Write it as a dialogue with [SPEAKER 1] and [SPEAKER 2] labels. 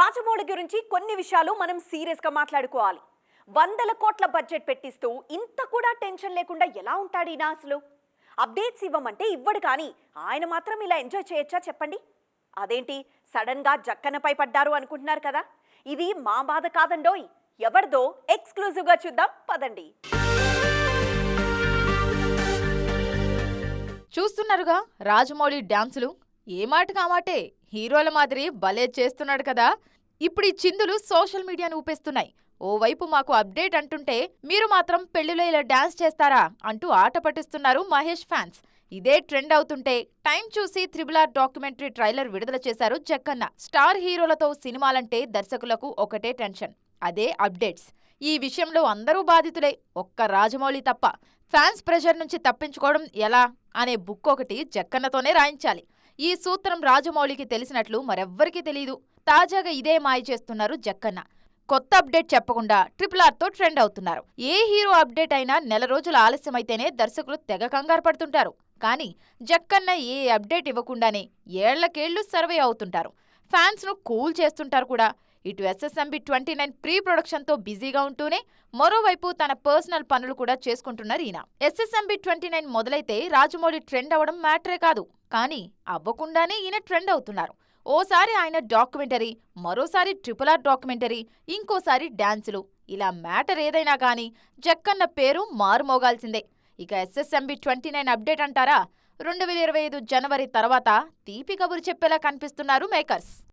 [SPEAKER 1] రాజమౌళి గురించి కొన్ని విషయాలు మనం సీరియస్ గా మాట్లాడుకోవాలి. వందల కోట్ల బడ్జెట్ పెట్టిస్తూ ఇంత కూడా టెన్షన్ లేకుండా ఎలా ఉంటాడు ఈయన అసలు? అప్డేట్స్ ఇవ్వమంటే ఇవ్వడు, కానీ ఆయన మాత్రం ఇలా ఎంజాయ్ చేయొచ్చా చెప్పండి? అదేంటి సడన్ గా జక్కన్నపై పడ్డారు అనుకుంటున్నారు కదా? ఇది మా బాధ కాదండోయ్, ఎవరిదో ఎక్స్క్లూజివ్ గా చూద్దాం పదండి.
[SPEAKER 2] చూస్తున్నారుగా రాజమౌళి డాన్సులు. ఏ మాటకు ఆ మాటే హీరోల మాదిరి భలే చేస్తున్నాడు కదా. ఇప్పుడు ఈ చిందులు సోషల్ మీడియాను ఊపేస్తున్నాయి. ఓవైపు మాకు అప్డేట్ అంటుంటే మీరు మాత్రం పెళ్లిలో ఇలా డాన్స్ చేస్తారా అంటూ ఆట పట్టిస్తున్నారు మహేష్ ఫ్యాన్స్. ఇదే ట్రెండ్ అవుతుంటే టైం చూసి RRR డాక్యుమెంటరీ ట్రైలర్ విడుదల చేశారు జక్కన్న. స్టార్ హీరోలతో సినిమాలంటే దర్శకులకు ఒకటే టెన్షన్, అదే అప్డేట్స్. ఈ విషయంలో అందరూ బాధితులే, ఒక్క రాజమౌళి తప్ప. ఫ్యాన్స్ ప్రెషర్ నుంచి తప్పించుకోవడం ఎలా అనే బుక్ ఒకటి జక్కన్నతోనే రాయించాలి. ఈ సూత్రం రాజమౌళికి తెలిసినట్లు మరెవ్వరికీ తెలీదు. తాజాగా ఇదే మాయ చేస్తున్నారు జక్కన్న. కొత్త అప్డేట్ చెప్పకుండా RRRతో ట్రెండ్ అవుతున్నారు. ఏ హీరో అప్డేట్ అయినా నెల రోజులు ఆలస్యమైతేనే దర్శకులు తెగ కంగారు పడుతుంటారు. కానీ జక్కన్న ఏ అప్డేట్ ఇవ్వకుండానే ఏళ్లకేళ్లు సర్వే అవుతుంటారు. ఫ్యాన్స్ ను కూల్ చేస్తుంటారు కూడా. ఇటు SSMB 29 ప్రీ ప్రొడక్షన్తో బిజీగా ఉంటూనే మరోవైపు తన పర్సనల్ పనులు కూడా చేసుకుంటున్నారు ఈయన. SSMB 29 మొదలైతే రాజమౌళి ట్రెండ్ అవడం మ్యాటరే కాదు, కానీ అవ్వకుండానే ఈయన ట్రెండ్ అవుతున్నారు. ఓసారి ఆయన డాక్యుమెంటరీ, మరోసారి RRR డాక్యుమెంటరీ, ఇంకోసారి డాన్సులు. ఇలా మ్యాటర్ ఏదైనా కానీ జక్కన్న పేరు మారుమోగాల్సిందే. ఇక SSMB 29 అప్డేట్ అంటారా? 2025 జనవరి తర్వాత తీపి కబురు చెప్పేలా కనిపిస్తున్నారు మేకర్స్.